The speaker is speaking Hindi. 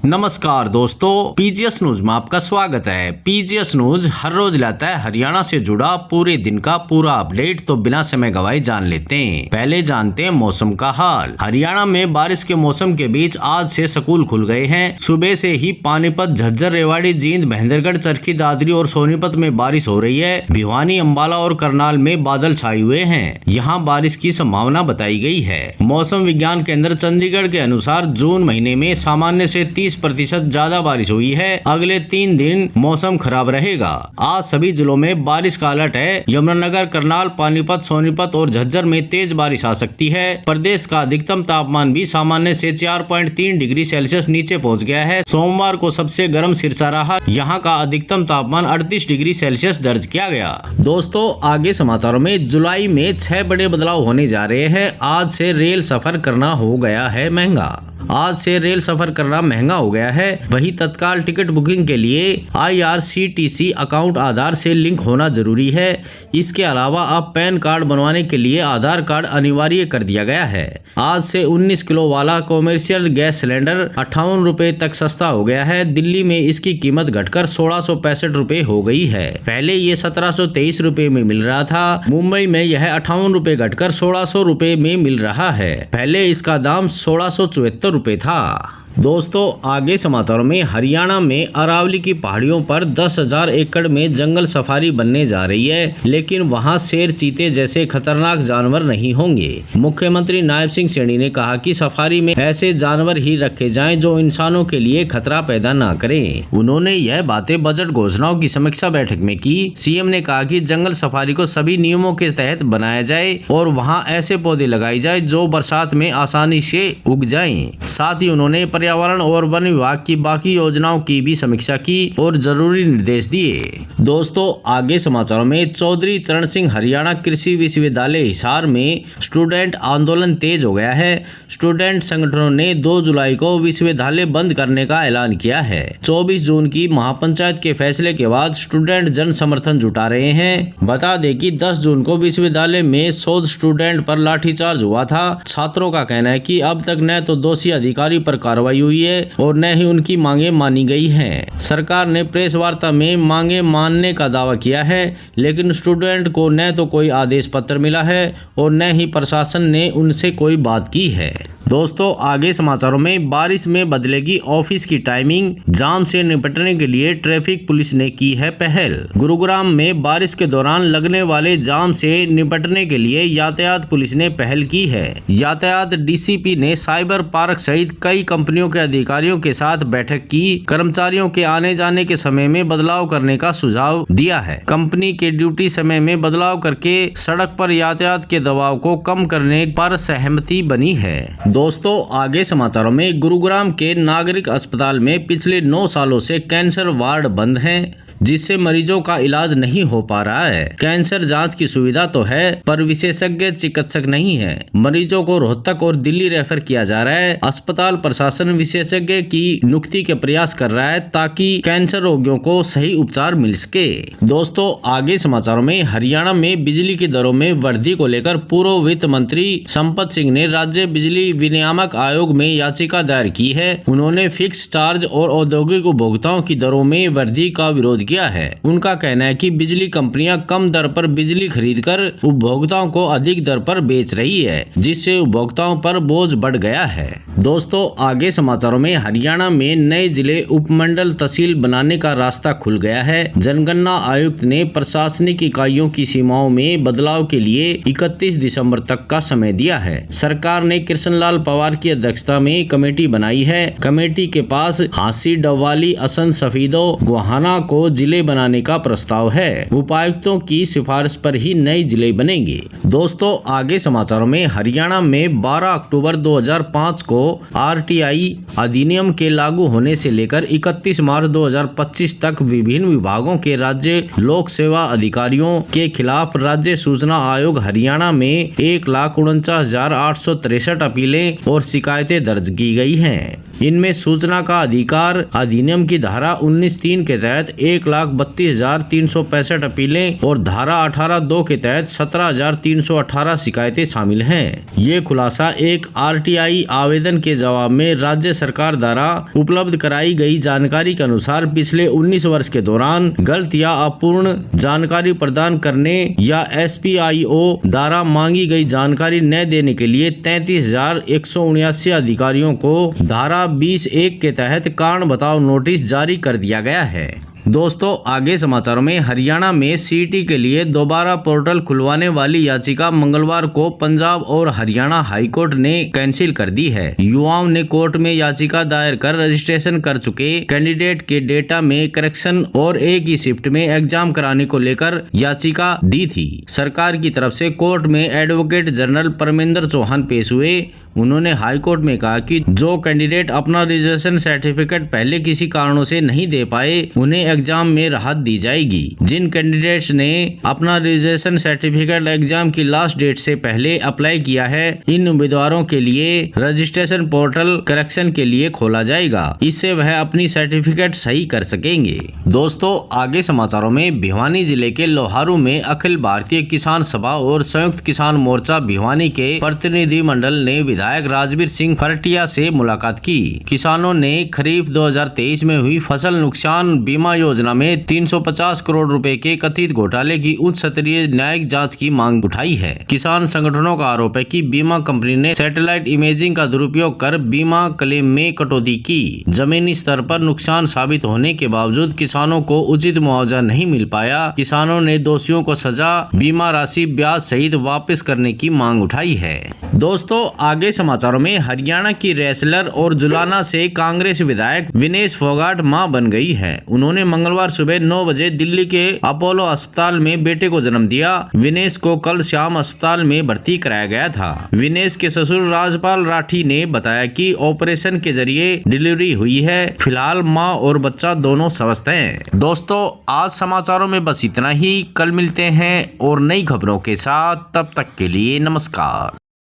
नमस्कार दोस्तों, पीजीएस न्यूज में आपका स्वागत है। पीजीएस न्यूज हर रोज लाता है हरियाणा से जुड़ा पूरे दिन का पूरा अपडेट। तो बिना समय गवाए जान लेते हैं। पहले जानते हैं मौसम का हाल। हरियाणा में बारिश के मौसम के बीच आज से स्कूल खुल गए हैं। सुबह से ही पानीपत, झज्जर, रेवाड़ी, जींद, महेंद्रगढ़, चरखी दादरी और सोनीपत में बारिश हो रही है। भिवानी, अंबाला और करनाल में बादल छाए हुए हैं। यहाँ बारिश की संभावना बताई गई है। मौसम विज्ञान केंद्र चंडीगढ़ के अनुसार जून महीने में सामान्य से 30% ज्यादा बारिश हुई है। अगले 3 दिन मौसम खराब रहेगा। आज सभी जिलों में बारिश का अलर्ट है। यमुनानगर, करनाल, पानीपत, सोनीपत और झज्जर में तेज बारिश आ सकती है। प्रदेश का अधिकतम तापमान भी सामान्य से 4.3 डिग्री सेल्सियस नीचे पहुंच गया है। सोमवार को सबसे गर्म सिरसा रहा। यहाँ का अधिकतम तापमान 38 डिग्री सेल्सियस दर्ज किया गया। दोस्तों, आगे समाचारों में जुलाई में 6 बड़े बदलाव होने जा रहे हैं। आज से रेल सफर करना हो गया है महंगा। आज से रेल सफर करना महंगा हो गया है। वही तत्काल टिकट बुकिंग के लिए IRCTC अकाउंट आधार से लिंक होना जरूरी है। इसके अलावा अब पैन कार्ड बनवाने के लिए आधार कार्ड अनिवार्य कर दिया गया है। आज से 19 किलो वाला कॉमर्शियल गैस सिलेंडर 58 रुपए तक सस्ता हो गया है। दिल्ली में इसकी कीमत घटकर 1665 रुपए हो गई है। पहले ये 1723 रुपए में मिल रहा था। मुंबई में यह 58 रुपए घटकर 1600 रुपए में मिल रहा है। पहले इसका दाम 1674 रुपए था। दोस्तों, आगे समाचारों में हरियाणा में अरावली की पहाड़ियों पर 10,000 एकड़ में जंगल सफारी बनने जा रही है, लेकिन वहां शेर, चीते जैसे खतरनाक जानवर नहीं होंगे। मुख्यमंत्री नायब सिंह सैनी ने कहा कि सफारी में ऐसे जानवर ही रखे जाएं जो इंसानों के लिए खतरा पैदा न करें। उन्होंने यह बातें बजट घोषणाओं की समीक्षा बैठक में की। सीएम ने कहा कि जंगल सफारी को सभी नियमों के तहत बनाया जाए और वहाँ ऐसे पौधे लगाए जाए जो बरसात में आसानी से उग जाएं। साथ ही उन्होंने पर्यावरण और वन विभाग की बाकी योजनाओं की भी समीक्षा की और जरूरी निर्देश दिए। दोस्तों, आगे समाचारों में चौधरी चरण सिंह हरियाणा कृषि विश्वविद्यालय हिसार में स्टूडेंट आंदोलन तेज हो गया है। स्टूडेंट संगठनों ने 2 जुलाई को विश्वविद्यालय बंद करने का ऐलान किया है। 24 जून की महापंचायत के फैसले के बाद स्टूडेंट जन समर्थन जुटा रहे हैं। बता दें कि 10 जून को विश्वविद्यालय में शोध स्टूडेंट पर लाठीचार्ज हुआ था। छात्रों का कहना है कि अब तक न तो दोषी अधिकारी पर कार्रवाई हुई है और न ही उनकी मांगे मानी गई हैं। सरकार ने प्रेस वार्ता में मांगे मानने का दावा किया है, लेकिन स्टूडेंट को न तो कोई आदेश पत्र मिला है और न ही प्रशासन ने उनसे कोई बात की है। दोस्तों, आगे समाचारों में बारिश में बदलेगी ऑफिस की टाइमिंग। जाम से निपटने के लिए ट्रैफिक पुलिस ने की है पहल। गुरुग्राम में बारिश के दौरान लगने वाले जाम से निपटने के लिए यातायात पुलिस ने पहल की है। यातायात DCP ने साइबर पार्क सहित कई कंपनियों के अधिकारियों के साथ बैठक की। कर्मचारियों के आने जाने के समय में बदलाव करने का सुझाव दिया है। कंपनी के ड्यूटी समय में बदलाव करके सड़क पर यातायात के दबाव को कम करने पर सहमति बनी है। दोस्तों, आगे समाचारों में गुरुग्राम के नागरिक अस्पताल में पिछले 9 सालों से कैंसर वार्ड बंद हैं, जिससे मरीजों का इलाज नहीं हो पा रहा है। कैंसर जांच की सुविधा तो है, पर विशेषज्ञ चिकित्सक नहीं है। मरीजों को रोहतक और दिल्ली रेफर किया जा रहा है। अस्पताल प्रशासन विशेषज्ञ की नियुक्ति के प्रयास कर रहा है ताकि कैंसर रोगियों को सही उपचार मिल सके। दोस्तों, आगे समाचारों में हरियाणा में बिजली की दरों में वृद्धि को लेकर पूर्व वित्त मंत्री संपत सिंह ने राज्य बिजली विनियामक आयोग में याचिका दायर की है। उन्होंने फिक्स चार्ज और औद्योगिक उपभोक्ताओं की दरों में वृद्धि का विरोध किया है। उनका कहना है कि बिजली कंपनियां कम दर पर बिजली खरीदकर उपभोक्ताओं को अधिक दर पर बेच रही है, जिससे उपभोक्ताओं पर बोझ बढ़ गया है। दोस्तों, आगे समाचारों में हरियाणा में नए जिले, उपमंडल, तहसील बनाने का रास्ता खुल गया है। जनगणना आयुक्त ने प्रशासनिक इकाइयों की सीमाओं में बदलाव के लिए 31 दिसंबर तक का समय दिया है। सरकार ने कृष्णलाल पवार की अध्यक्षता में कमेटी बनाई है। कमेटी के पास हांसी, डवाली, असंध, सफीदो, गोहाना को जिले बनाने का प्रस्ताव है। उपायुक्तों की सिफारिश पर ही नए जिले बनेंगे। दोस्तों, आगे समाचारों में हरियाणा में 12 अक्टूबर 2005 को RTI अधिनियम के लागू होने से लेकर 31 मार्च 2025 तक विभिन्न विभागों के राज्य लोक सेवा अधिकारियों के खिलाफ राज्य सूचना आयोग हरियाणा में 1,49,863 अपीलें और शिकायतें दर्ज की गई हैं। इनमें सूचना का अधिकार अधिनियम की धारा 19(3) के तहत 1,32,365 अपीलें और धारा 18(2) के तहत 17,318 शिकायतें शामिल हैं। ये खुलासा एक RTI आवेदन के जवाब में राज्य सरकार द्वारा उपलब्ध कराई गई जानकारी के अनुसार पिछले 19 वर्ष के दौरान गलत या अपूर्ण जानकारी प्रदान करने या SPIO द्वारा मांगी गई जानकारी न देने के लिए 33,179 अधिकारियों को धारा 20(1) के तहत कारण बताओ नोटिस जारी कर दिया गया है। दोस्तों, आगे समाचारों में हरियाणा में CET के लिए दोबारा पोर्टल खुलवाने वाली याचिका मंगलवार को पंजाब और हरियाणा हाईकोर्ट ने कैंसिल कर दी है। युवाओं ने कोर्ट में याचिका दायर कर रजिस्ट्रेशन कर चुके कैंडिडेट के डेटा में करेक्शन और एक ही शिफ्ट में एग्जाम कराने को लेकर याचिका दी थी। सरकार की तरफ से कोर्ट में एडवोकेट जनरल परमिंदर चौहान पेश हुए। उन्होंने हाईकोर्ट में कहा कि जो कैंडिडेट अपना रजिस्ट्रेशन सर्टिफिकेट पहले किसी कारणों से नहीं दे पाए उन्हें एग्जाम में राहत दी जाएगी। जिन कैंडिडेट्स ने अपना रजिस्ट्रेशन सर्टिफिकेट एग्जाम की लास्ट डेट से पहले अप्लाई किया है, इन उम्मीदवारों के लिए रजिस्ट्रेशन पोर्टल करेक्शन के लिए खोला जाएगा। इससे वह अपनी सर्टिफिकेट सही कर सकेंगे। दोस्तों, आगे समाचारों में भिवानी जिले के लोहारू में अखिल भारतीय किसान सभा और संयुक्त किसान मोर्चा भिवानी के प्रतिनिधि मंडल ने विधायक राजवीर सिंह फरटिया से मुलाकात की। किसानों ने खरीफ 2023 में हुई फसल नुकसान बीमा योजना में 350 करोड़ रुपए के कथित घोटाले की उच्च स्तरीय न्यायिक जांच की मांग उठाई है। किसान संगठनों का आरोप है कि बीमा कंपनी ने सैटेलाइट इमेजिंग का दुरुपयोग कर बीमा क्लेम में कटौती की। जमीनी स्तर पर नुकसान साबित होने के बावजूद किसानों को उचित मुआवजा नहीं मिल पाया। किसानों ने दोषियों को सजा, बीमा राशि, ब्याज सहित वापस करने की मांग उठाई है। दोस्तों, आगे समाचारों में हरियाणा की रेसलर और जुलाना से कांग्रेस विधायक विनेश फोगाट मां बन गई है। उन्होंने मंगलवार सुबह 9 बजे दिल्ली के अपोलो अस्पताल में बेटे को जन्म दिया। विनेश को कल शाम अस्पताल में भर्ती कराया गया था। विनेश के ससुर राजपाल राठी ने बताया कि ऑपरेशन के जरिए डिलीवरी हुई है। फिलहाल मां और बच्चा दोनों स्वस्थ हैं। दोस्तों, आज समाचारों में बस इतना ही। कल मिलते हैं और नई खबरों के साथ। तब तक के लिए नमस्कार।